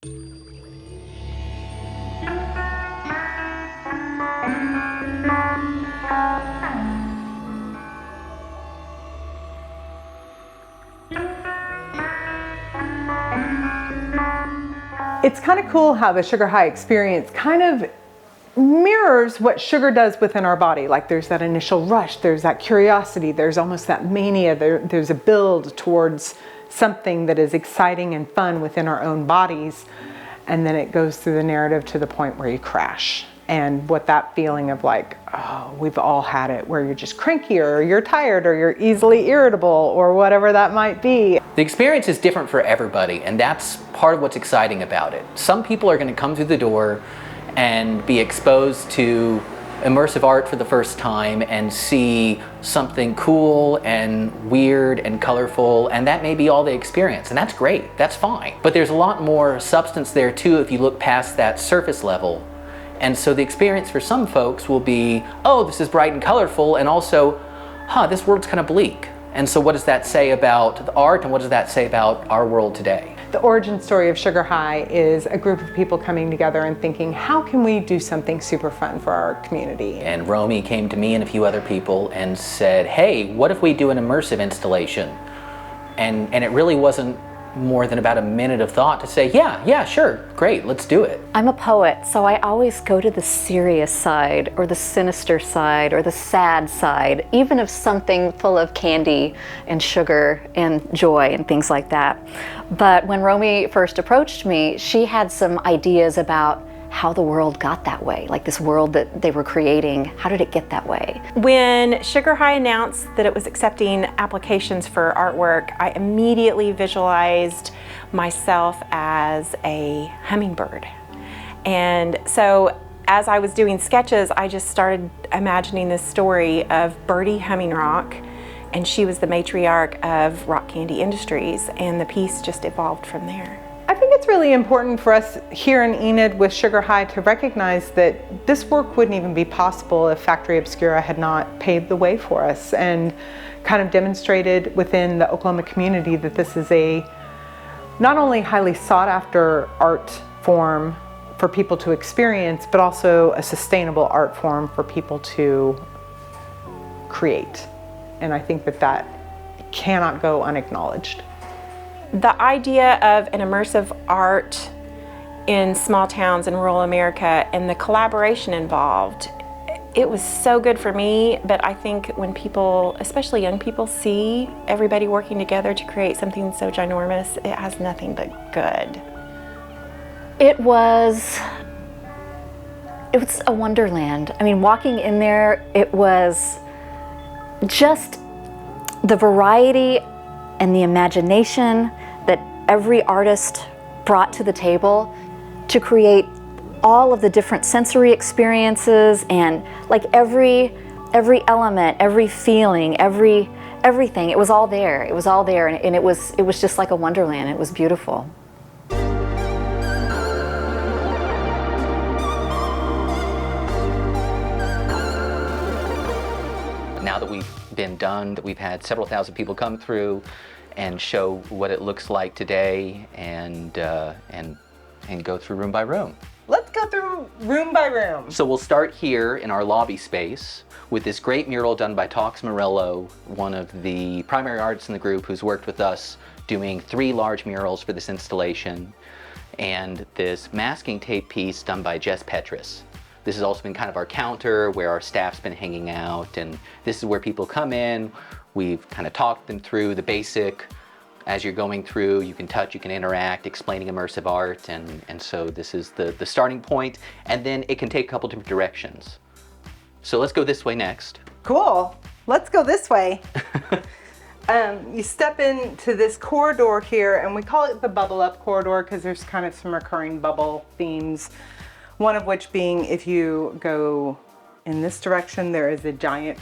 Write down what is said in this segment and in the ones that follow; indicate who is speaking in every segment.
Speaker 1: It's kind of cool how the sugar high experience kind of mirrors what sugar does within our body. Like there's that initial rush, there's that curiosity, there's almost that mania, there's a build towards something that is exciting and fun within our own bodies. And then it goes through the narrative to the point where you crash. And what that feeling of like, oh, we've all had it, where you're just cranky or you're tired or you're easily irritable or whatever that might be.
Speaker 2: The experience is different for everybody, and that's part of what's exciting about it. Some people are going to come through the door and be exposed to immersive art for the first time and see something cool and weird and colorful, and that may be all they experience, and that's great, that's fine. But there's a lot more substance there too if you look past that surface level. And so the experience for some folks will be, oh, this is bright and colorful, and also, this world's kind of bleak. And so what does that say about the art, and what does that say about our world today?
Speaker 1: The origin story of Sugar High is a group of people coming together and thinking, how can we do something super fun for our community?
Speaker 2: And Romy came to me and a few other people and said, hey, what if we do an immersive installation? And it really wasn't more than about a minute of thought to say, yeah, sure, great, let's do it.
Speaker 3: I'm a poet, so I always go to the serious side or the sinister side or the sad side, even of something full of candy and sugar and joy and things like that. But when Romy first approached me, she had some ideas about how the world got that way, like this world that they were creating. How did it get that way?
Speaker 4: When Sugar High announced that it was accepting applications for artwork, I immediately visualized myself as a hummingbird. And so as I was doing sketches, I just started imagining this story of Birdie humming rock, and she was the matriarch of Rock Candy Industries, and the piece just evolved from there.
Speaker 1: I think it's really important for us here in Enid with Sugar High to recognize that this work wouldn't even be possible if Factory Obscura had not paved the way for us and kind of demonstrated within the Oklahoma community that this is a not only highly sought after art form for people to experience, but also a sustainable art form for people to create. And I think that cannot go unacknowledged.
Speaker 4: The idea of an immersive art in small towns in rural America and the collaboration involved, it was so good for me, but I think when people, especially young people, see everybody working together to create something so ginormous, it has nothing but good.
Speaker 3: It was a wonderland. I mean, walking in there, it was just the variety and the imagination that every artist brought to the table to create all of the different sensory experiences, and like every element, every feeling, everything, it was all there. It was all there, and it was just like a wonderland. It was beautiful.
Speaker 2: Now that we've been done, that we've had several thousand people come through and show what it looks like today, and go through room by room.
Speaker 1: Let's go through room by room.
Speaker 2: So we'll start here in our lobby space with this great mural done by Tox Morello, one of the primary artists in the group who's worked with us doing 3 large murals for this installation, and this masking tape piece done by Jess Petrus. This has also been kind of our counter where our staff's been hanging out, and this is where people come in. We've kind of talked them through the basic. As you're going through, you can touch, you can interact, explaining immersive art, and so this is the starting point, and then it can take a couple different directions. So let's go this way next.
Speaker 1: Cool, let's go this way. You step into this corridor here, and we call it the Bubble Up corridor because there's kind of some recurring bubble themes. One of which being, if you go in this direction, there is a giant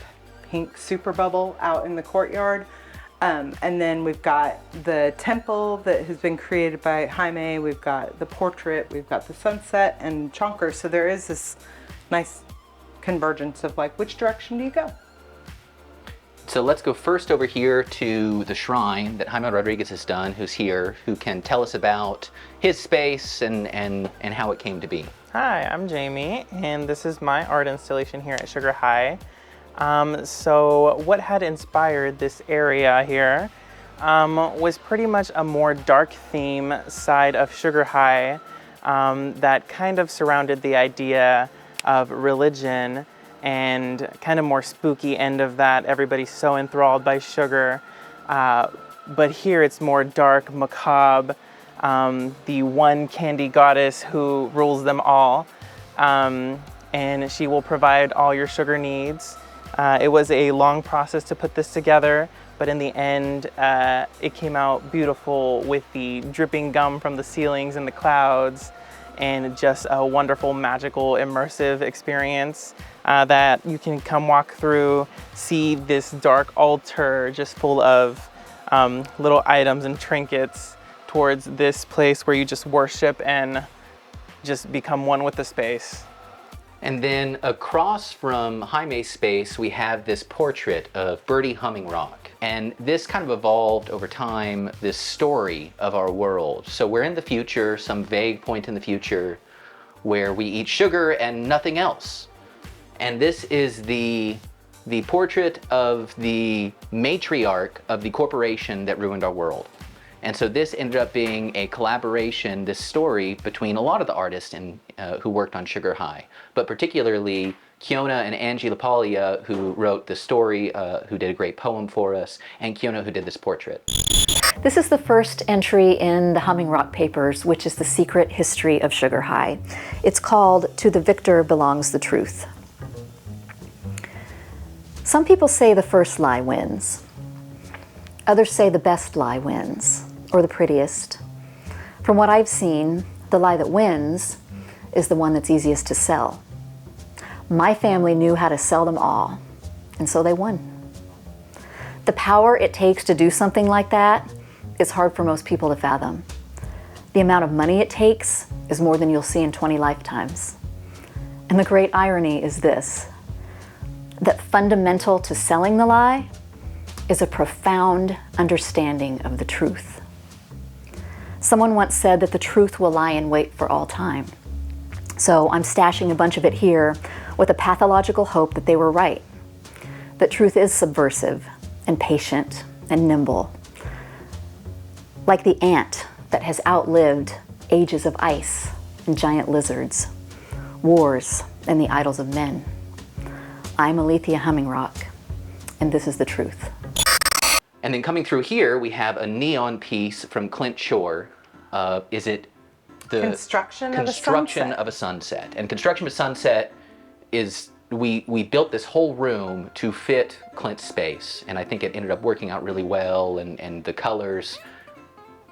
Speaker 1: pink super bubble out in the courtyard. And then we've got the temple that has been created by Jaime, we've got the portrait, we've got the sunset and Chonker. So there is this nice convergence of like, which direction do you go?
Speaker 2: So let's go first over here to the shrine that Jaime Rodriguez has done, who's here, who can tell us about his space and how it came to be.
Speaker 5: Hi, I'm Jamie, and this is my art installation here at Sugar High. So what had inspired this area here was pretty much a more dark theme side of Sugar High that kind of surrounded the idea of religion, and kind of more spooky end of that. Everybody's so enthralled by sugar. But here it's more dark, macabre, the one candy goddess who rules them all. And she will provide all your sugar needs. It was a long process to put this together, but in the end, it came out beautiful with the dripping gum from the ceilings and the clouds, and just a wonderful, magical, immersive experience that you can come walk through, see this dark altar just full of little items and trinkets towards this place where you just worship and just become one with the space.
Speaker 2: And then across from Jaime's space, we have this portrait of Birdie Humming Rock. And this kind of evolved over time, this story of our world. So we're in the future, some vague point in the future, where we eat sugar and nothing else. And this is the portrait of the matriarch of the corporation that ruined our world. And so this ended up being a collaboration, this story, between a lot of the artists who worked on Sugar High, but particularly Kiona and Angie LaPaglia, who wrote the story, who did a great poem for us, and Kiona, who did this portrait.
Speaker 3: This is the first entry in the Humming Rock Papers, which is the secret history of Sugar High. It's called "To the Victor Belongs the Truth." Some people say the first lie wins. Others say the best lie wins, or the prettiest. From what I've seen, the lie that wins is the one that's easiest to sell. My family knew how to sell them all, and so they won. The power it takes to do something like that is hard for most people to fathom. The amount of money it takes is more than you'll see in 20 lifetimes. And the great irony is this, that fundamental to selling the lie is a profound understanding of the truth. Someone once said that the truth will lie in wait for all time. So I'm stashing a bunch of it here with a pathological hope that they were right, that truth is subversive and patient and nimble, like the ant that has outlived ages of ice and giant lizards, wars and the idols of men. I'm Alethea Humming-Rock, and this is the truth.
Speaker 2: And then coming through here, we have a neon piece from Clint Shore. Is it the
Speaker 1: Construction of a
Speaker 2: sunset? And construction of a sunset is, we built this whole room to fit Clint's space, and I think it ended up working out really well, and the colors,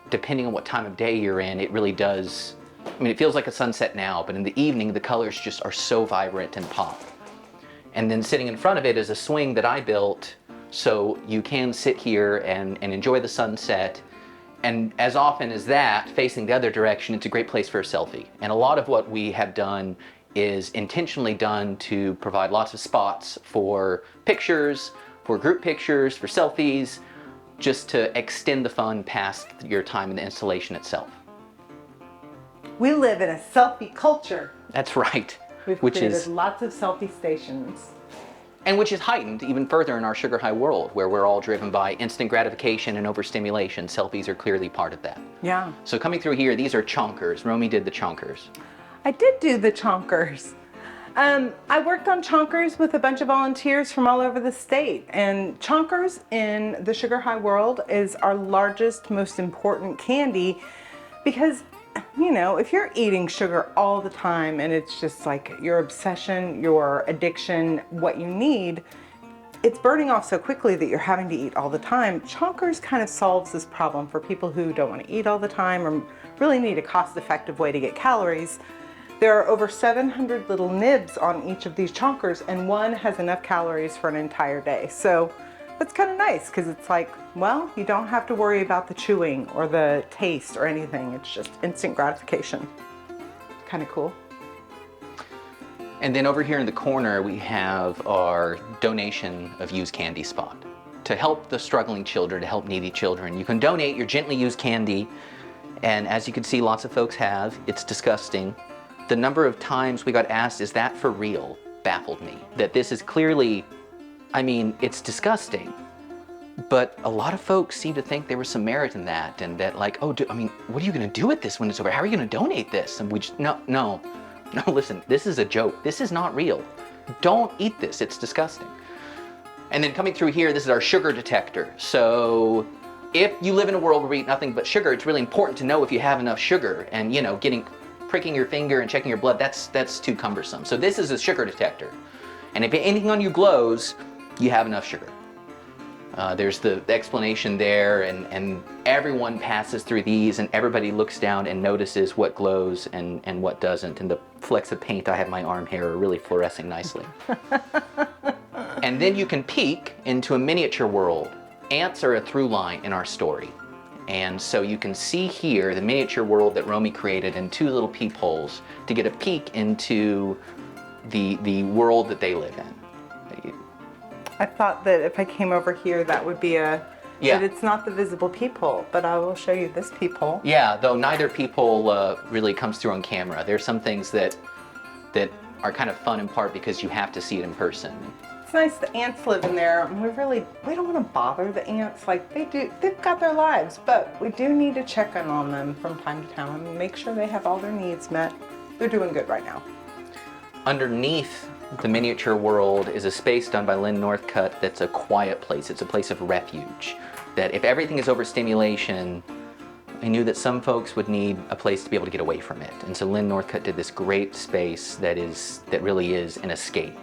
Speaker 2: depending on what time of day you're in, it really does, I mean, it feels like a sunset now, but in the evening, the colors just are so vibrant and pop. And then sitting in front of it is a swing that I built, so you can sit here and enjoy the sunset. And as often as that, facing the other direction, it's a great place for a selfie. And a lot of what we have done is intentionally done to provide lots of spots for pictures, for group pictures, for selfies, just to extend the fun past your time in the installation itself.
Speaker 1: We live in a selfie culture.
Speaker 2: That's right.
Speaker 1: We've created lots of selfie stations.
Speaker 2: And which is heightened even further in our Sugar High world, where we're all driven by instant gratification and overstimulation. Selfies are clearly part of that.
Speaker 1: Yeah.
Speaker 2: So coming through here, these are chonkers. Romy did the chonkers.
Speaker 1: I did do the chonkers. I worked on chonkers with a bunch of volunteers from all over the state. And chonkers in the Sugar High world is our largest, most important candy because, you know, if you're eating sugar all the time and it's just like your obsession, your addiction, what you need, it's burning off so quickly that you're having to eat all the time. Chonkers kind of solves this problem for people who don't want to eat all the time or really need a cost-effective way to get calories. There are over 700 little nibs on each of these chonkers, and one has enough calories for an entire day. So that's kind of nice because it's like, well, you don't have to worry about the chewing or the taste or anything. It's just instant gratification. Kind of cool.
Speaker 2: And then over here in the corner, we have our donation of used candy spot. to help the struggling children, to help needy children. You can donate your gently used candy, and as you can see, lots of folks have. It's disgusting. The number of times we got asked, is that for real, baffled me. That this is clearly, I mean, it's disgusting. But a lot of folks seem to think there was some merit in that, and that like, oh, I mean, what are you gonna do with this when it's over? How are you gonna donate this? And we just, no, listen, this is a joke. This is not real. Don't eat this, it's disgusting. And then coming through here, this is our sugar detector. So if you live in a world where we eat nothing but sugar, it's really important to know if you have enough sugar, and you know, pricking your finger and checking your blood, that's too cumbersome. So this is a sugar detector. And if anything on you glows, you have enough sugar. There's the explanation there, and everyone passes through these, and everybody looks down and notices what glows and what doesn't. And the flecks of paint I have in my arm here are really fluorescing nicely. And then you can peek into a miniature world. Ants are a through line in our story. And so you can see here the miniature world that Romy created in 2 little peepholes to get a peek into the world that they live in.
Speaker 1: I thought that if I came over here, that would be that it's not the visible peephole, but I will show you this peephole.
Speaker 2: Yeah, though neither peephole really comes through on camera. There's some things that are kind of fun in part because you have to see it in person.
Speaker 1: It's nice the ants live in there, and we don't want to bother the ants like they've got their lives, but we do need to check in on them from time to time and make sure they have all their needs met. They're doing good right now.
Speaker 2: Underneath the miniature world is a space done by Lynn Northcutt that's a quiet place. It's a place of refuge. That if everything is overstimulation, I knew that some folks would need a place to be able to get away from it. And so Lynn Northcutt did this great space that really is an escape.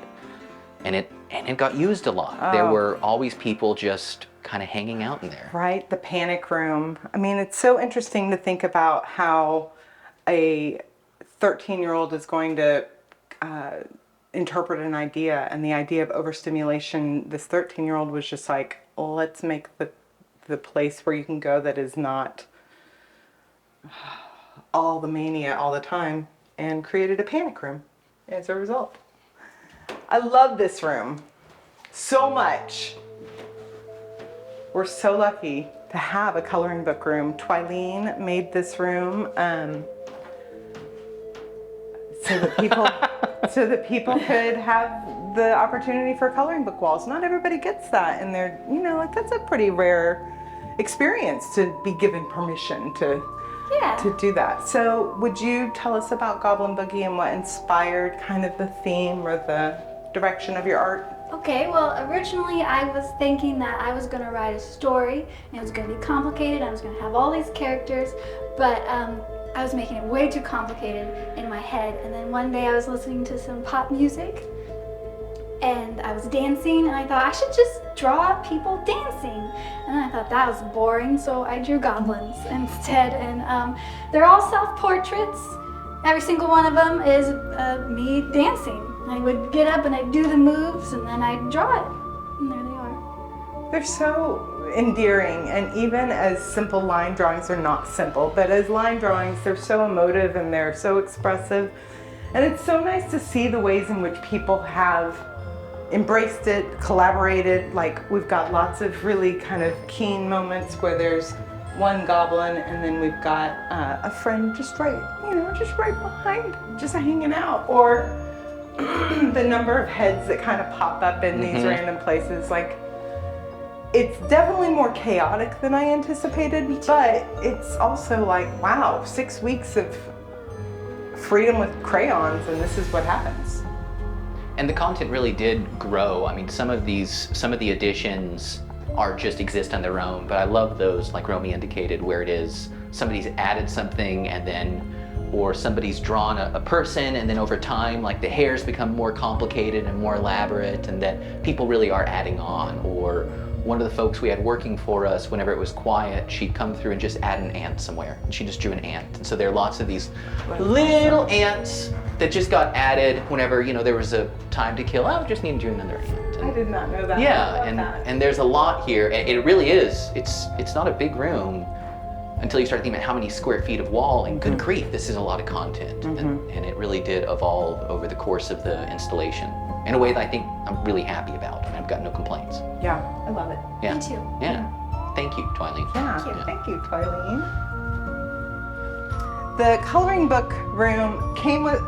Speaker 2: And it got used a lot.
Speaker 1: Oh.
Speaker 2: There were always people just kind of hanging out in there.
Speaker 1: Right, the panic room. I mean, it's so interesting to think about how a 13-year-old is going to interpret an idea, and the idea of overstimulation, this 13-year-old was just like, let's make the place where you can go that is not all the mania all the time, and created a panic room as a result. I love this room so much. We're so lucky to have a coloring book room. Twileen made this room so that people could have the opportunity for coloring book walls. Not everybody gets that, and they're, that's a pretty rare experience to be given permission to do that. So would you tell us about Goblin Boogie and what inspired kind of the theme or the direction of your art?
Speaker 6: Okay, well, originally I was thinking that I was going to write a story, and it was going to be complicated, I was going to have all these characters, but I was making it way too complicated in my head. And then one day I was listening to some pop music, and I was dancing, and I thought I should just draw people dancing. And I thought that was boring, so I drew goblins instead. And they're all self-portraits. Every single one of them is me dancing. I would get up and I'd do the moves, and then I'd draw it. And there they are.
Speaker 1: They're so endearing, and even as simple line drawings are not simple, but as line drawings, they're so emotive and they're so expressive. And it's so nice to see the ways in which people have embraced it, collaborated. Like, we've got lots of really kind of keen moments where there's one goblin, and then we've got a friend just right behind, just hanging out, or the number of heads that kind of pop up in these random places. Like, it's definitely more chaotic than I anticipated, but it's also like, wow, 6 weeks of freedom with crayons, and this is what happens.
Speaker 2: And the content really did grow. I mean, some of the additions are just exist on their own, but I love those, like Romy indicated, where it is somebody's added something, and then, or somebody's drawn a person, and then over time, like, the hairs become more complicated and more elaborate, and that people really are adding on. Or one of the folks we had working for us, whenever it was quiet, she'd come through and just add an ant somewhere, and she just drew an ant. And so there are lots of these little ants that just got added whenever, there was a time to kill. Oh, just need to do another ant.
Speaker 1: I did not know that.
Speaker 2: Yeah, and there's a lot here, and it really is. It's not a big room until you start thinking about how many square feet of wall, and good grief, this is a lot of content. And it really did evolve over the course of the installation. in a way that I think I'm really happy about, and I've got no complaints.
Speaker 1: Yeah, I love it.
Speaker 2: Yeah.
Speaker 6: Me too.
Speaker 2: Yeah. Thank you, Twyleen.
Speaker 1: Yeah, thank you, Twyleen. The coloring book room came with,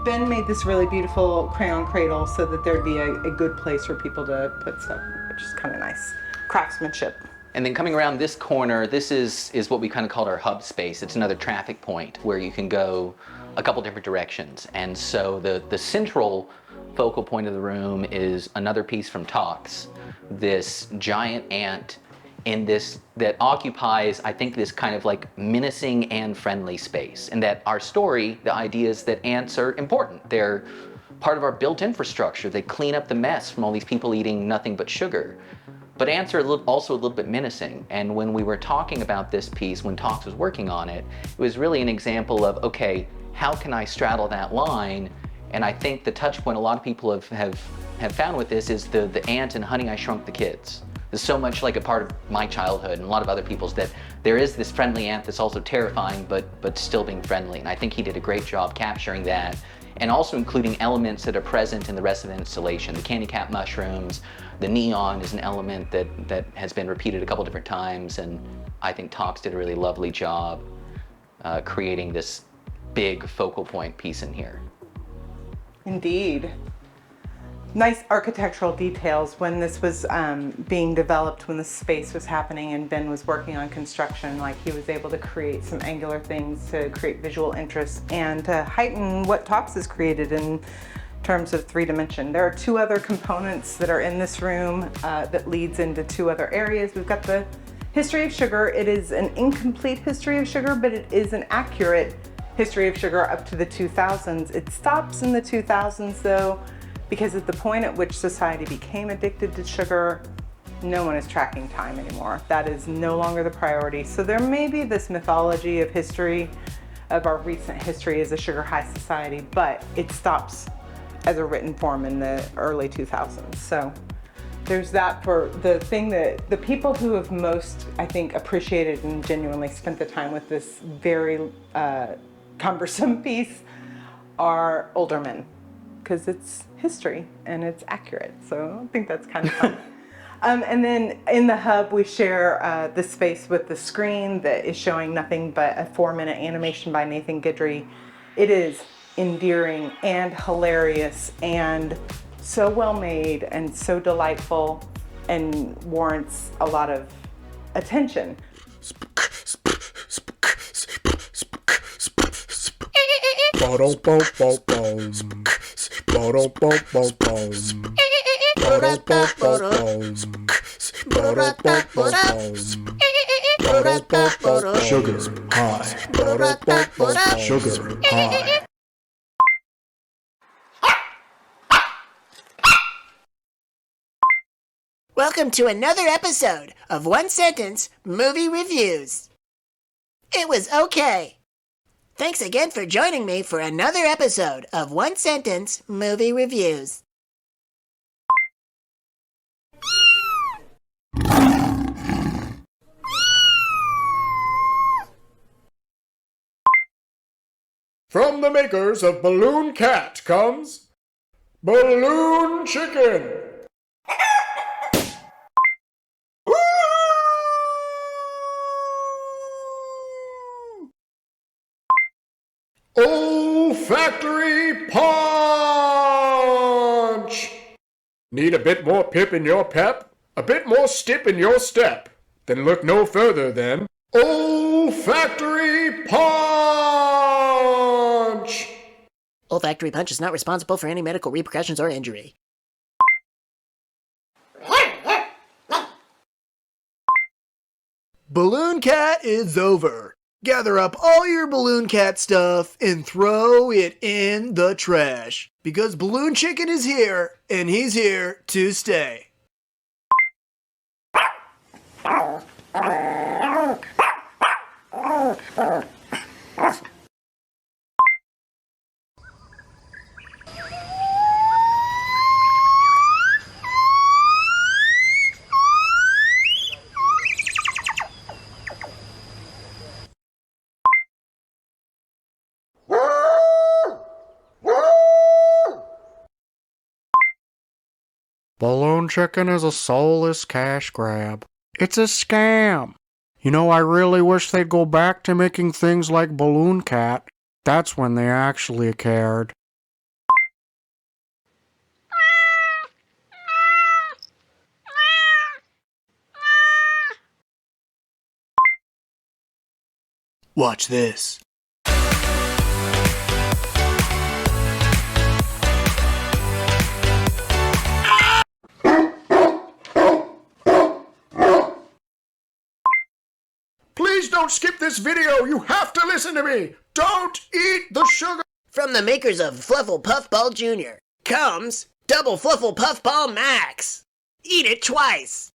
Speaker 1: Ben made this really beautiful crayon cradle so that there'd be a good place for people to put stuff, which is kind of nice. Craftsmanship.
Speaker 2: And then coming around this corner, this is what we kind of called our hub space. It's another traffic point where you can go a couple different directions. And so the central focal point of the room is another piece from Talks, this giant ant in this that occupies, I think, this kind of like menacing and friendly space. And that our story, the idea is that ants are important. They're part of our built infrastructure. They clean up the mess from all these people eating nothing but sugar. But ants are also a little bit menacing. And when we were talking about this piece, when Talks was working on it, it was really an example of, okay, how can I straddle that line? And I think the touch point a lot of people have found with this is the ant in Honey, I Shrunk the Kids. It's so much like a part of my childhood and a lot of other people's, that there is this friendly ant that's also terrifying, but still being friendly. And I think he did a great job capturing that, and also including elements that are present in the rest of the installation. The candy cap mushrooms, the neon is an element that has been repeated a couple different times, and I think Talks did a really lovely job creating this big focal point piece in here.
Speaker 1: Indeed. Nice architectural details when this was being developed, when the space was happening and Ben was working on construction. Like, he was able to create some angular things to create visual interest and to heighten what Talks has created in terms of 3D. There are two other components that are in this room that leads into two other areas. We've got the history of sugar. It is an incomplete history of sugar, but it is an accurate history of sugar up to the 2000s. It stops in the 2000s though, because at the point at which society became addicted to sugar, no one is tracking time anymore. That is no longer the priority. So there may be this mythology of history, of our recent history as a sugar high society, but it stops as a written form in the early 2000s. So there's that. For the thing that the people who have most, I think, appreciated and genuinely spent the time with this very cumbersome piece are older men, because it's history and it's accurate. So I think that's kind of fun. And then in the hub, we share the space with the screen that is showing nothing but a 4-minute animation by Nathan Guidry. It is endearing and hilarious and so well made and so delightful and warrants a lot of attention.
Speaker 7: Sugar high. Sugar high.
Speaker 8: Welcome to another episode of One Sentence Movie Reviews. It was okay. Thanks again for joining me for another episode of One Sentence Movie Reviews.
Speaker 7: From the makers of Balloon Cat comes Balloon Chicken. Olfactory Punch! Need a bit more pip in your pep? A bit more stip in your step? Then look no further than Olfactory Punch!
Speaker 8: Olfactory Punch is not responsible for any medical repercussions or injury.
Speaker 9: Balloon Cat is over. Gather up all your Balloon Cat stuff and throw it in the trash. Because Balloon Chicken is here, and he's here to stay.
Speaker 10: balloon chicken is a soulless cash grab. It's a scam. You know, I really wish they'd go back to making things like Balloon Cat. That's when they actually cared.
Speaker 9: Watch this.
Speaker 7: Please don't skip this video. You have to listen to me. Don't eat the sugar.
Speaker 8: From the makers of Fluffle Puffball Jr. comes Double Fluffle Puffball Max. Eat it twice.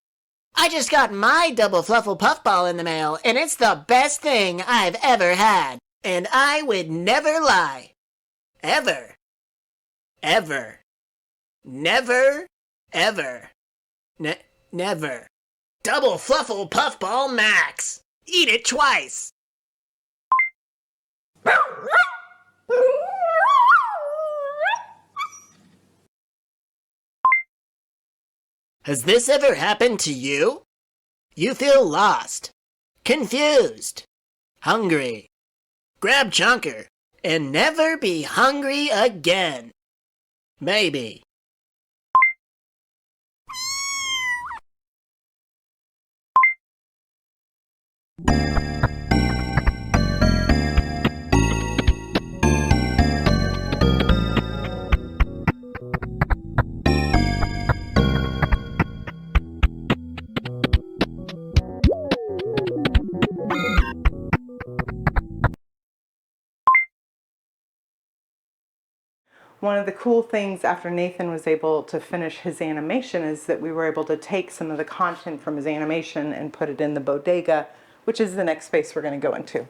Speaker 8: I just got my Double Fluffle Puffball in the mail, and it's the best thing I've ever had. And I would never lie. Ever. Ever. Never. Ever. Never. Double Fluffle Puffball Max. Eat it twice. Has this ever happened to you? You feel lost, confused, hungry. Grab Chunker and never be hungry again. Maybe.
Speaker 1: One of the cool things after Nathan was able to finish his animation is that we were able to take some of the content from his animation and put it in the bodega, which is the next space we're going to go into.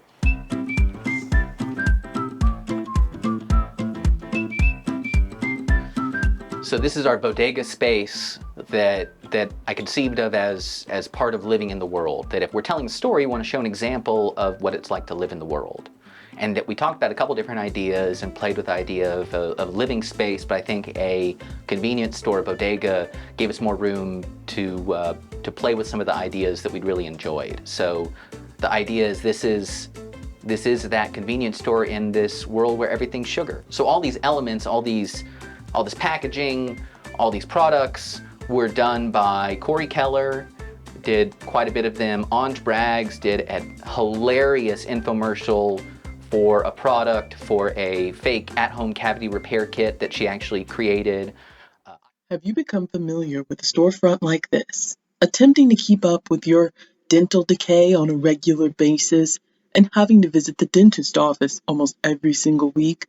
Speaker 2: So this is our bodega space that I conceived of as part of living in the world. That if we're telling a story, we want to show an example of what it's like to live in the world. And that we talked about a couple different ideas and played with the idea of a living space, but I think a convenience store, bodega, gave us more room to play with some of the ideas that we'd really enjoyed. So the idea is this is that convenience store in this world where everything's sugar. So all these elements, all this packaging, all these products were done by Corey Keller, did quite a bit of them. Anj Braggs did a hilarious infomercial for a product for a fake at-home cavity repair kit that she actually created.
Speaker 11: Have you become familiar with a storefront like this, attempting to keep up with your dental decay on a regular basis and having to visit the dentist office almost every single week?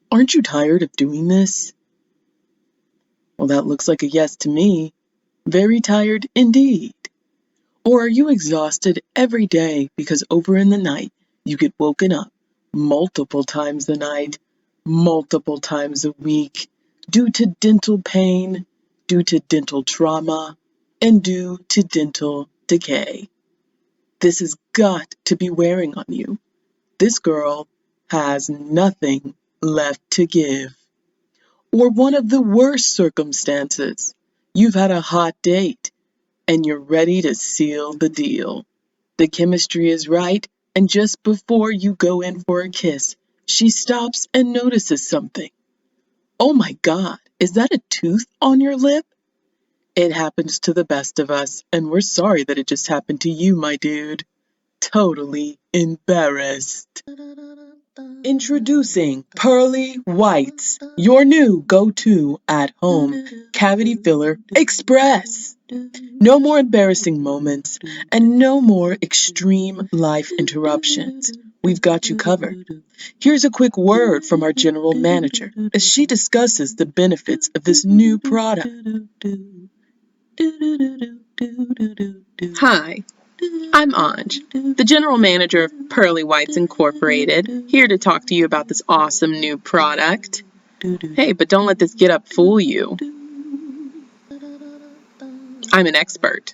Speaker 11: Aren't you tired of doing this? Well, that looks like a yes to me. Very tired indeed. Or are you exhausted every day because over in the night you get woken up multiple times a night, multiple times a week, due to dental pain, due to dental trauma, and due to dental decay? This has got to be wearing on you. This girl has nothing left to give. Or one of the worst circumstances, you've had a hot date and you're ready to seal the deal. The chemistry is right, and just before you go in for a kiss, she stops and notices something. Oh my God, is that a tooth on your lip? It happens to the best of us, and we're sorry that it just happened to you, my dude. Totally embarrassed. Introducing Pearly Whites, your new go-to at-home cavity filler express. No more embarrassing moments and no more extreme life interruptions. We've got you covered. Here's a quick word from our general manager as she discusses the benefits of this new product. Hi, I'm Anj, the general manager of Pearly Whites Incorporated, here to talk to you about this awesome new product. Hey, but don't let this get up fool you. I'm an expert.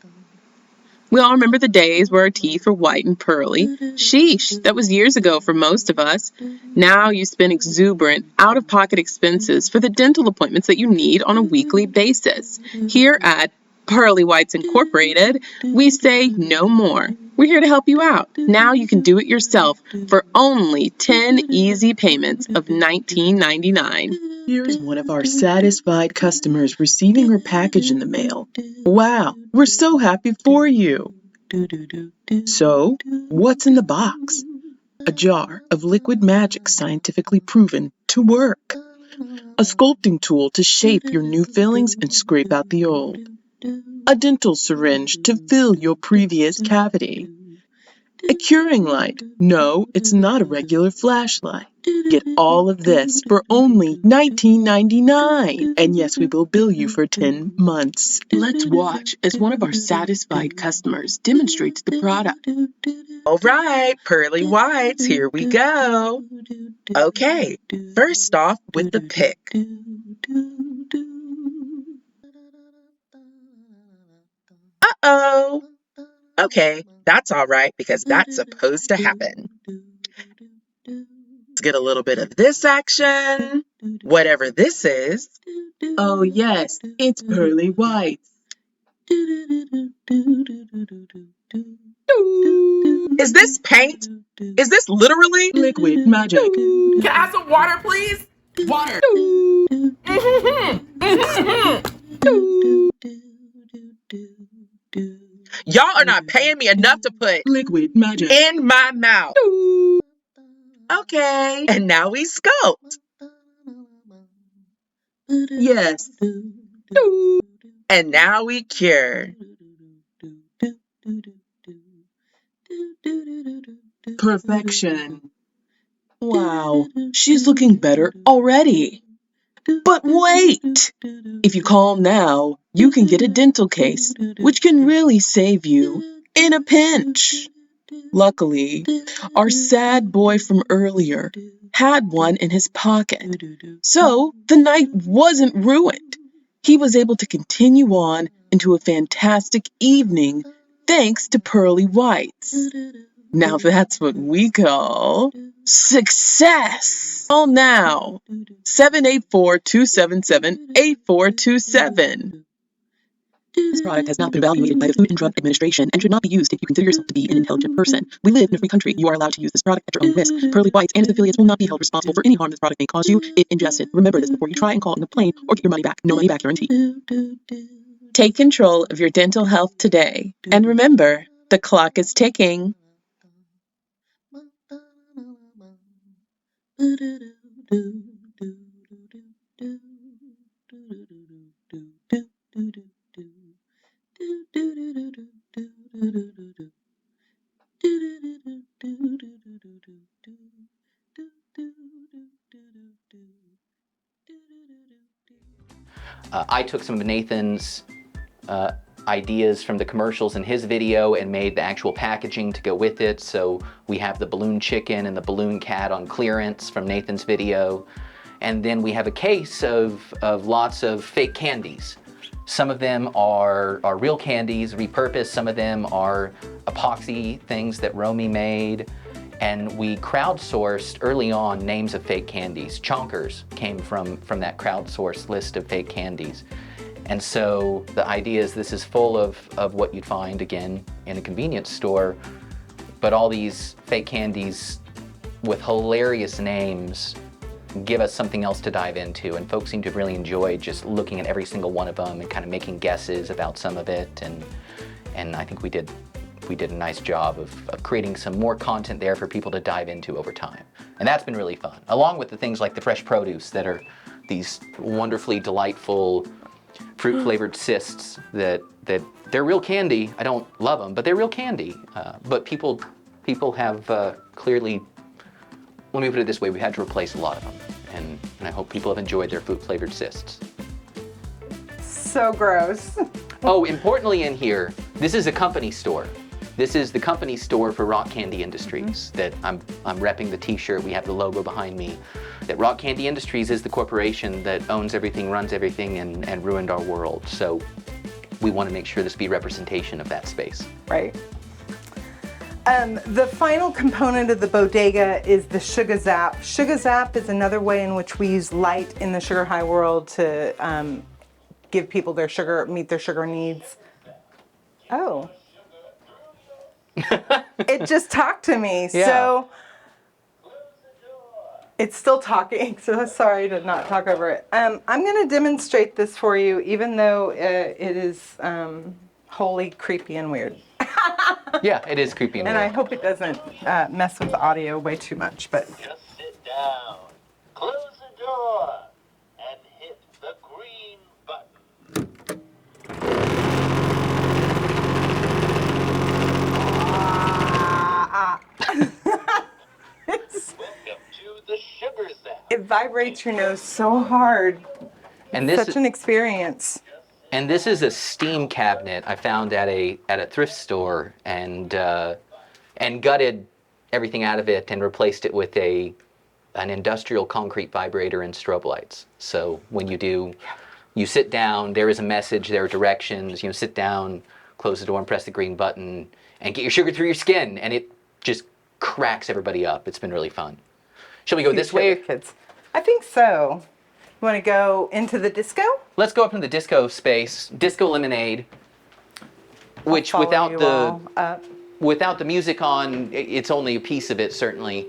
Speaker 11: We all remember the days where our teeth were white and pearly. Sheesh, that was years ago for most of us. Now you spend exuberant, out-of-pocket expenses for the dental appointments that you need on a weekly basis. Here at Pearly Whites Incorporated, we say no more. We're here to help you out. Now you can do it yourself for only 10 easy payments of $19.99.
Speaker 12: Here's one of our satisfied customers receiving her package in the mail. Wow, we're so happy for you. So, what's in the box? A jar of liquid magic scientifically proven to work. A sculpting tool to shape your new fillings and scrape out the old. A dental syringe to fill your previous cavity. A curing light. No, it's not a regular flashlight. Get all of this for only $19.99. And yes, we will bill you for 10 months.
Speaker 11: Let's watch as one of our satisfied customers demonstrates the product.
Speaker 12: All right, Pearly Whites, here we go. Okay, first off with the pick. Uh-oh. Okay, that's all right because that's supposed to happen. Let's get a little bit of this action. Whatever this is. Oh yes, it's Pearly Whites. Is this paint? Is this literally liquid magic?
Speaker 13: Can I have some water, please? Water.
Speaker 12: Y'all are not paying me enough to put liquid magic in my mouth. Okay, and now we sculpt. Yes. And now we cure. Perfection.
Speaker 11: Wow, she's looking better already. But wait! If you call now, you can get a dental case, which can really save you in a pinch. Luckily, our sad boy from earlier had one in his pocket, so the night wasn't ruined. He was able to continue on into a fantastic evening thanks to Pearly Whites. Now that's what we call success! Call now, 784-277-8427. This product has not been evaluated by the Food and Drug Administration and should not be used if you consider yourself to be an intelligent person. We live in a free country. You are allowed to use this product at your own risk. Pearly Whites and its affiliates will not be held responsible for any harm this product may cause you if ingested. Remember this before you try and call and complain or get your money back. No money back guarantee. Take control of your dental health today. And remember, the clock is ticking.
Speaker 2: I took some of Nathan's ideas from the commercials in his video and made the actual packaging to go with it. So we have the balloon chicken and the balloon cat on clearance from Nathan's video. And then we have a case of lots of fake candies. Some of them are real candies, repurposed. Some of them are epoxy things that Romy made. And we crowdsourced early on names of fake candies. Chonkers came from that crowdsourced list of fake candies. And so the idea is this is full of what you'd find, again, in a convenience store, but all these fake candies with hilarious names give us something else to dive into, and folks seem to really enjoy just looking at every single one of them and kind of making guesses about some of it, and I think we did a nice job of creating some more content there for people to dive into over time. And that's been really fun, along with the things like the fresh produce that are these wonderfully delightful fruit-flavored cysts that they're real candy. I don't love them, but they're real candy. But people have clearly, let me put it this way, we had to replace a lot of them. And I hope people have enjoyed their fruit-flavored cysts.
Speaker 1: So gross.
Speaker 2: Oh, importantly in here, this is a company store. This is the company store for Rock Candy Industries that I'm repping the t-shirt. We have the logo behind me. That Rock Candy Industries is the corporation that owns everything, runs everything, and ruined our world. So we want to make sure this be representation of that space.
Speaker 1: Right. The final component of the bodega is the sugar zap. Sugar zap is another way in which we use light in the Sugar High world to give people their sugar, meet their sugar needs. Oh. It just talked to me.
Speaker 2: Yeah.
Speaker 1: So it's still talking, so sorry to not talk over it. I'm going to demonstrate this for you, even though it is wholly creepy and weird.
Speaker 2: Yeah, it is creepy and
Speaker 1: And I
Speaker 2: weird.
Speaker 1: hope it doesn't mess with the audio way too much. But
Speaker 14: Just sit down, close the door, and hit the green button. Welcome to the Sugar Zap.
Speaker 1: it vibrates your nose so hard.
Speaker 2: And this
Speaker 1: Such an experience.
Speaker 2: And this is a steam cabinet I found at a thrift store, and gutted everything out of it and replaced it with an industrial concrete vibrator and strobe lights. So when you sit down, there is a message, there are directions. You know, sit down, close the door, and press the green button, and get your sugar through your skin, and it just cracks everybody up. It's been really fun. Shall we go this way?
Speaker 1: Kids. I think so. You want to go into the disco?
Speaker 2: Let's go up into the disco space, Disco Lemonade, which
Speaker 1: Follow
Speaker 2: without
Speaker 1: you
Speaker 2: the
Speaker 1: all up.
Speaker 2: without the music on, it's only a piece of it, certainly.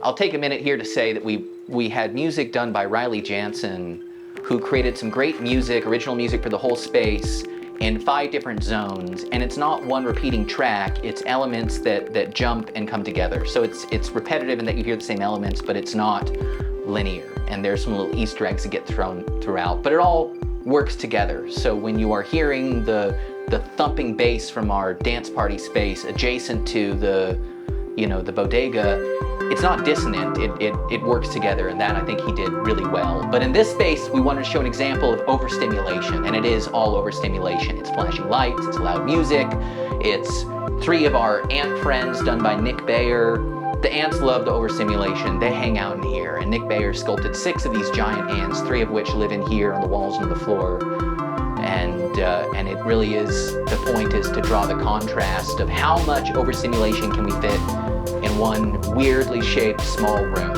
Speaker 2: I'll take a minute here to say that we had music done by Riley Jansen, who created some great music, original music for the whole space in 5 different zones, and it's not one repeating track, it's elements that jump and come together. So it's repetitive in that you hear the same elements, but it's not linear, and there's some little Easter eggs that get thrown throughout, but it all works together. So when you are hearing the thumping bass from our dance party space adjacent to the bodega, it's not dissonant, it works together, and that I think he did really well. But in this space, we wanted to show an example of overstimulation, and it is all overstimulation. It's flashing lights, it's loud music, it's 3 of our ant friends done by Nick Bayer. The ants love the overstimulation. They hang out in here, and Nick Bayer sculpted 6 of these giant ants, 3 of which live in here on the walls and the floor. And it really is, the point is to draw the contrast of how much overstimulation can we fit in one weirdly shaped small room.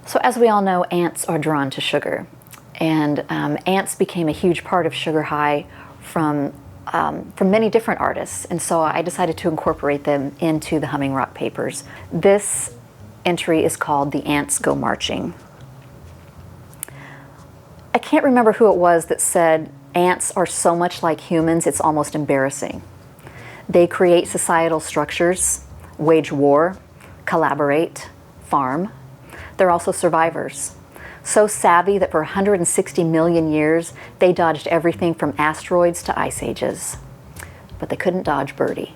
Speaker 3: So as we all know, ants are drawn to sugar. And ants became a huge part of Sugar High from many different artists. And so I decided to incorporate them into the Humming Rock papers. This entry is called The Ants Go Marching. I can't remember who it was that said, ants are so much like humans, it's almost embarrassing. They create societal structures, wage war, collaborate, farm. They're also survivors. So savvy that for 160 million years, they dodged everything from asteroids to ice ages. But they couldn't dodge Birdie.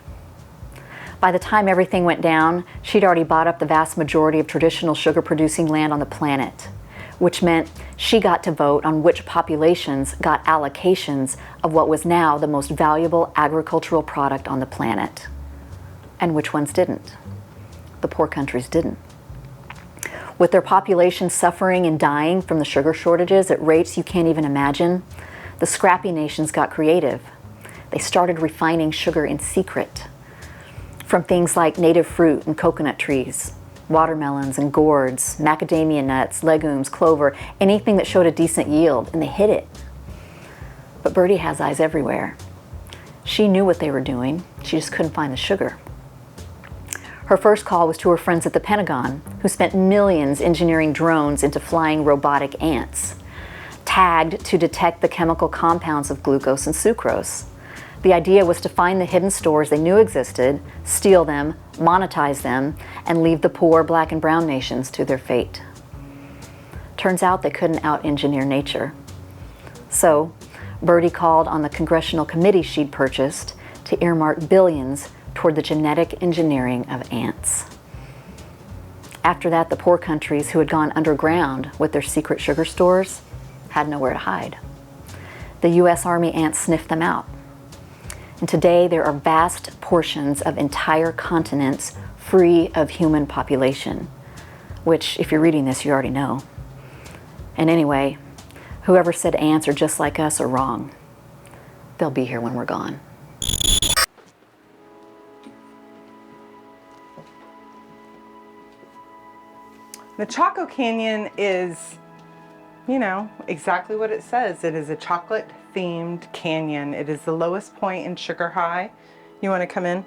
Speaker 3: By the time everything went down, she'd already bought up the vast majority of traditional sugar-producing land on the planet, which meant she got to vote on which populations got allocations of what was now the most valuable agricultural product on the planet, and which ones didn't. The poor countries didn't. With their populations suffering and dying from the sugar shortages at rates you can't even imagine, the scrappy nations got creative. They started refining sugar in secret, from things like native fruit and coconut trees, watermelons and gourds, macadamia nuts, legumes, clover, anything that showed a decent yield, and they hid it. But Birdie has eyes everywhere. She knew what they were doing, she just couldn't find the sugar. Her first call was to her friends at the Pentagon, who spent millions engineering drones into flying robotic ants, tagged to detect the chemical compounds of glucose and sucrose. The idea was to find the hidden stores they knew existed, steal them, monetize them, and leave the poor black and brown nations to their fate. Turns out they couldn't out-engineer nature. So, Birdie called on the congressional committee she'd purchased to earmark billions toward the genetic engineering of ants. After that, the poor countries who had gone underground with their secret sugar stores had nowhere to hide. The U.S. Army ants sniffed them out. And today there are vast portions of entire continents free of human population, which, if you're reading this, you already know. And anyway, whoever said ants are just like us are wrong. they'll be here when we're gone.
Speaker 1: The Choco Canyon is, you know, exactly what it says. It is a chocolate-themed canyon. It is the lowest point in Sugar High. You want to come in?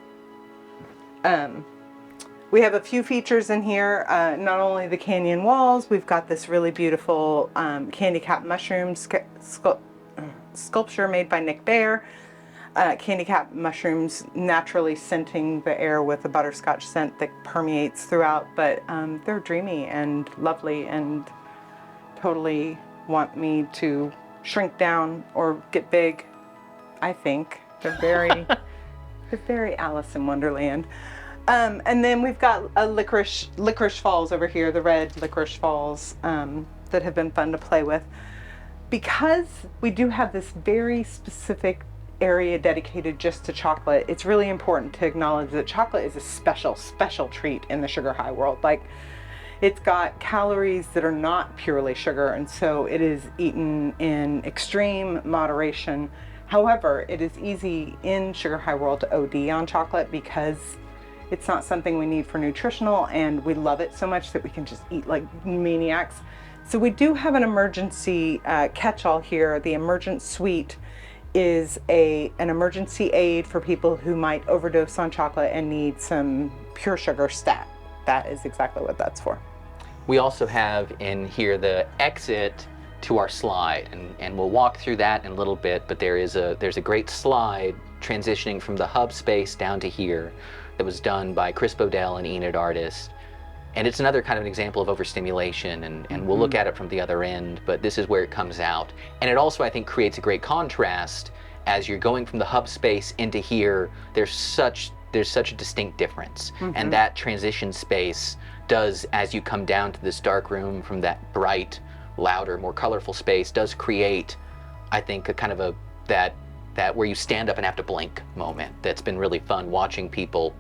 Speaker 1: We have a few features in here. Not only the canyon walls, we've got this really beautiful candy cap mushroom sculpture made by Nick Bear. Candy cap mushrooms naturally scenting the air with a butterscotch scent that permeates throughout, but they're dreamy and lovely and totally want me to shrink down or get big, I think. They're very Alice in Wonderland. And then we've got a licorice falls over here, the red licorice falls that have been fun to play with. Because we do have this very specific area dedicated just to chocolate, it's really important to acknowledge that chocolate is a special treat in the Sugar High world. Like, it's got calories that are not purely sugar, and so it is eaten in extreme moderation. However, it is easy in Sugar High world to OD on chocolate because it's not something we need for nutritional, and we love it so much that we can just eat like maniacs. So we do have an emergency catch-all here. The Emergent Suite is an emergency aid for people who might overdose on chocolate and need some pure sugar stat. That is exactly what that's for.
Speaker 2: We also have in here the exit to our slide, and we'll walk through that in a little bit, but there's a great slide transitioning from the hub space down to here that was done by Chris Bodell, an Enid artist. And it's another kind of an example of overstimulation, and we'll look at it from the other end, but this is where it comes out. And it also, I think, creates a great contrast as you're going from the hub space into here. There's such a distinct difference. And that transition space does, as you come down to this dark room from that bright, louder, more colorful space, does create, I think, a kind of that where you stand up and have to blink moment that's been really fun watching people.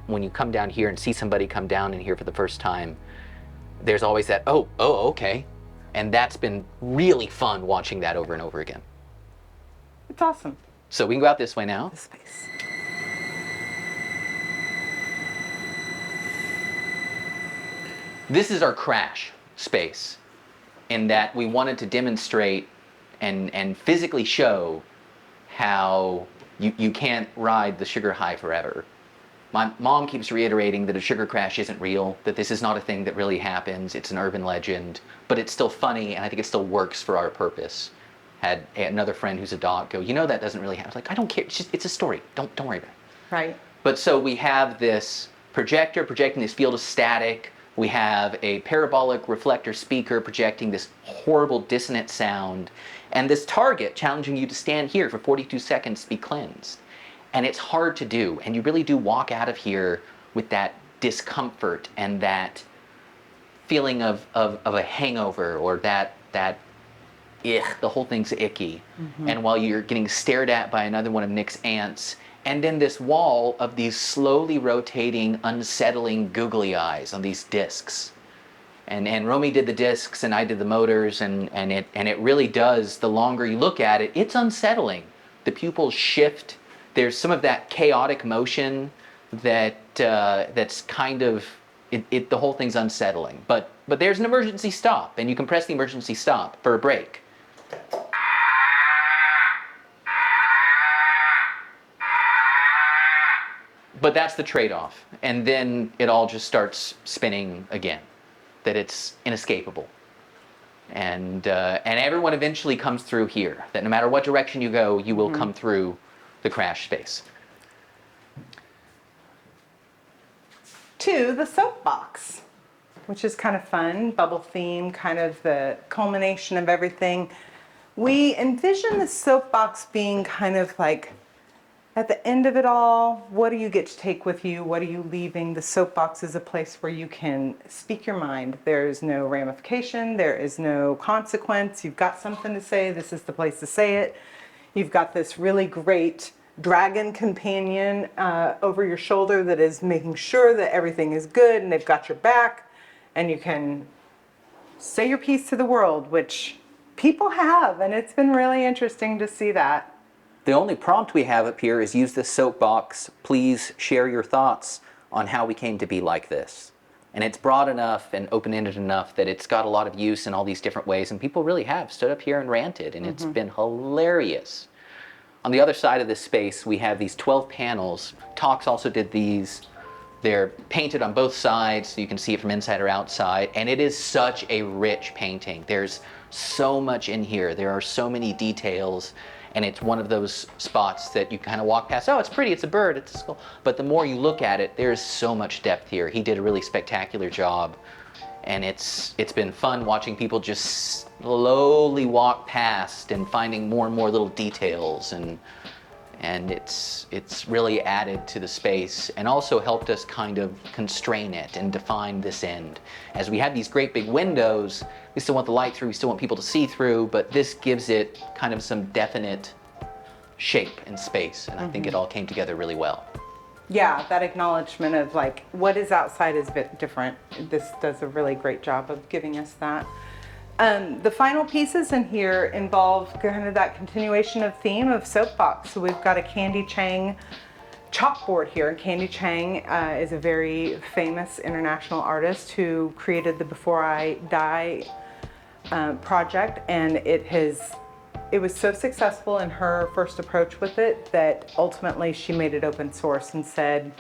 Speaker 2: When you come down here and see somebody come down in here for the first time, there's always that, oh, okay. And that's been really fun watching that over and over again.
Speaker 1: It's awesome.
Speaker 2: So we can go out this way now.
Speaker 1: This space.
Speaker 2: This is our crash space, in that we wanted to demonstrate and physically show how you can't ride the Sugar High forever. My mom keeps reiterating that a sugar crash isn't real, that this is not a thing that really happens, it's an urban legend, but it's still funny, and I think it still works for our purpose. Had another friend who's a doc go, that doesn't really happen. Like, I don't care, it's a story, don't worry about it.
Speaker 1: Right.
Speaker 2: But so we have this projector projecting this field of static, we have a parabolic reflector speaker projecting this horrible dissonant sound, and this target challenging you to stand here for 42 seconds to be cleansed. And it's hard to do, and you really do walk out of here with that discomfort and that feeling of a hangover, or that the whole thing's icky. And while you're getting stared at by another one of Nick's ants, and then this wall of these slowly rotating, unsettling googly eyes on these discs. And Romy did the discs and I did the motors, and it really does, the longer you look at it, it's unsettling. The pupils shift. There's some of that chaotic motion that's kind of, the whole thing's unsettling. But there's an emergency stop, and you can press the emergency stop for a break. But that's the trade-off. And then it all just starts spinning again, that it's inescapable. And everyone eventually comes through here, that no matter what direction you go, you will come through the crash space.
Speaker 1: To the soapbox, which is kind of fun, bubble theme, kind of the culmination of everything. We envision the soapbox being kind of like at the end of it all, what do you get to take with you? What are you leaving? The soapbox is a place where you can speak your mind. There's no ramification. There is no consequence. You've got something to say. This is the place to say it. You've got this really great dragon companion over your shoulder that is making sure that everything is good and they've got your back, and you can say your piece to the world, which people have, and it's been really interesting to see that.
Speaker 2: The only prompt we have up here is use this soapbox. Please share your thoughts on how we came to be like this. And it's broad enough and open-ended enough that it's got a lot of use in all these different ways, and people really have stood up here and ranted, and it's been hilarious. On the other side of this space, we have these 12 panels. Talks also did these. They're painted on both sides, so you can see it from inside or outside, and it is such a rich painting. There's so much in here. There are so many details, and it's one of those spots that you kind of walk past. Oh, it's pretty, it's a bird, it's a skull. But the more you look at it, there's so much depth here. He did a really spectacular job, and it's been fun watching people just slowly walk past and finding more and more little details, and it's really added to the space and also helped us kind of constrain it and define this end. As we have these great big windows, we still want the light through, we still want people to see through, but this gives it kind of some definite shape and space, and I think it all came together really well.
Speaker 1: Yeah, that acknowledgement of like what is outside is a bit different. This does a really great job of giving us that. The final pieces in here involve kind of that continuation of theme of soapbox. So we've got a Candy Chang chalkboard here. Candy Chang is a very famous international artist who created the Before I Die project, and it was so successful in her first approach with it that ultimately she made it open source and said,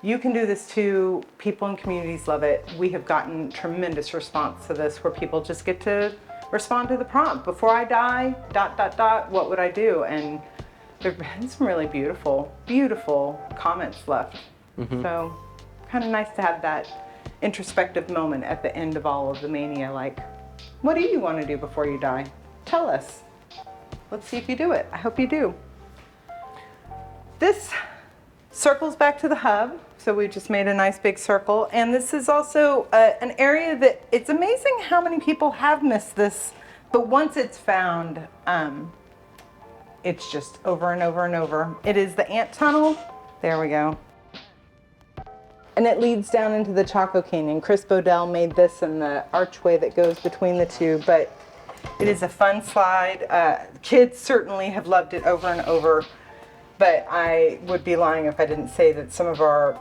Speaker 1: you can do this too. People in communities love it. We have gotten tremendous response to this where people just get to respond to the prompt. Before I die, ... what would I do? And there have been some really beautiful, beautiful comments left. So kind of nice to have that introspective moment at the end of all of the mania. Like, what do you want to do before you die? Tell us. Let's see if you do it. I hope you do. This circles back to the hub. So we just made a nice big circle. And this is also an area that it's amazing how many people have missed this. But once it's found, it's just over and over and over. It is the ant tunnel. There we go. And it leads down into the Chaco Canyon. Chris Bodell made this in the archway that goes between the two. But it is a fun slide. Kids certainly have loved it over and over. But I would be lying if I didn't say that some of our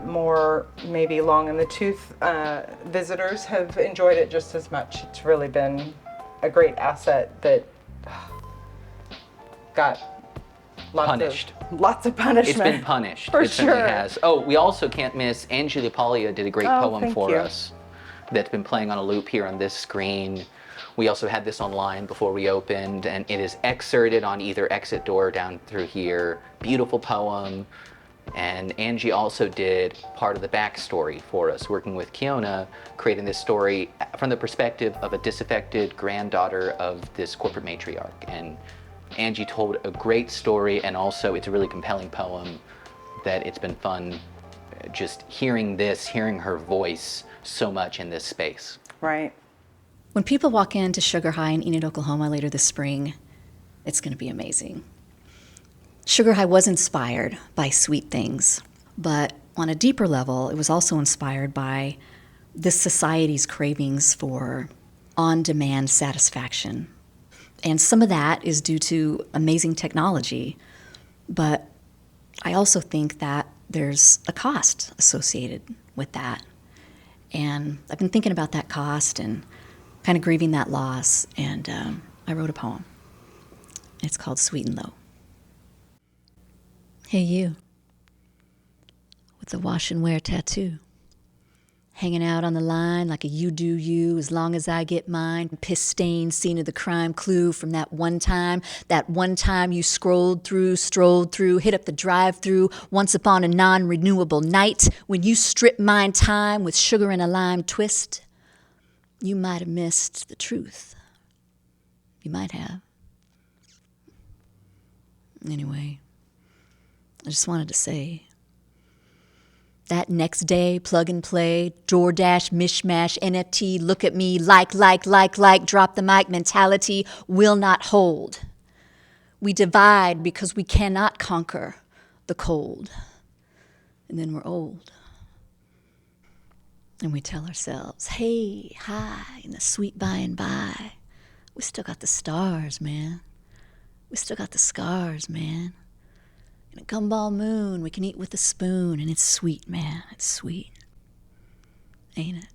Speaker 1: more maybe long in the tooth visitors have enjoyed it just as much. It's really been a great asset that got lots of punishment.
Speaker 2: It's been punished.
Speaker 1: For
Speaker 2: it
Speaker 1: sure.
Speaker 2: Certainly has. Oh, we also can't miss Angie Lapalia did a great poem for us that's been playing on a loop here on this screen. We also had this online before we opened, and it is excerpted on either exit door down through here. Beautiful poem. And Angie also did part of the backstory for us, working with Kiona, creating this story from the perspective of a disaffected granddaughter of this corporate matriarch. And Angie told a great story, and also it's a really compelling poem that it's been fun just hearing her voice so much in this space.
Speaker 1: Right.
Speaker 3: When people walk into Sugar High in Enid, Oklahoma later this spring, it's going to be amazing. Sugar High was inspired by sweet things, but on a deeper level, it was also inspired by this society's cravings for on-demand satisfaction. And some of that is due to amazing technology, but I also think that there's a cost associated with that. And I've been thinking about that cost and kind of grieving that loss, and I wrote a poem. It's called Sweet and Low. Hey you, with the wash and wear tattoo, hanging out on the line like a you do you as long as I get mine, piss-stained scene of the crime clue from that one time you strolled through, hit up the drive-through once upon a non-renewable night when you stripped mine time with sugar and a lime twist. You might have missed the truth. You might have. Anyway, I just wanted to say, that next day, plug and play, DoorDash, mishmash, NFT, look at me, like, drop the mic mentality will not hold. We divide because we cannot conquer the cold. And then we're old. And we tell ourselves, hey, hi, in the sweet by and by, we still got the stars, man.
Speaker 15: We still got the scars, man. In a gumball moon, we can eat with a spoon, and it's sweet, man. It's sweet. Ain't it?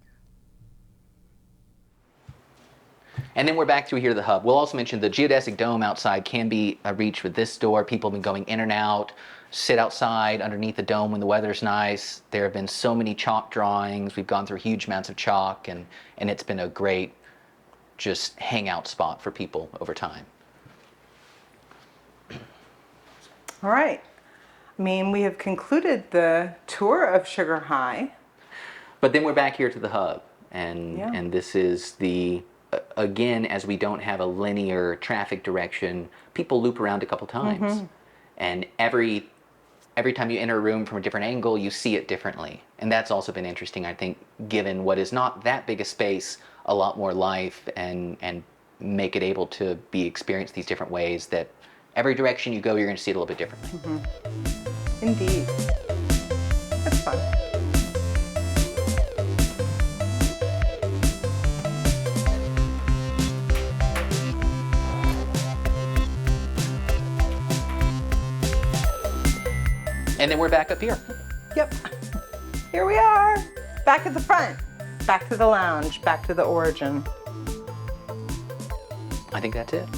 Speaker 2: And then we're back through here to the hub. We'll also mention the geodesic dome outside can be reached with this door. People have been going in and out, sit outside underneath the dome when the weather's nice. There have been so many chalk drawings. We've gone through huge amounts of chalk, and it's been a great just hangout spot for people over time.
Speaker 1: All right. I mean, we have concluded the tour of Sugar High.
Speaker 2: But then we're back here to the hub, and this is the, again, as we don't have a linear traffic direction, people loop around a couple times. And every time you enter a room from a different angle, you see it differently. And that's also been interesting, I think, given what is not that big a space, a lot more life, and make it able to be experienced these different ways, that every direction you go, you're going to see it a little bit differently.
Speaker 1: Indeed. That's fun.
Speaker 2: And then we're back up here.
Speaker 1: Yep. Here we are. Back at the front. Back to the lounge. Back to the origin.
Speaker 2: I think that's it.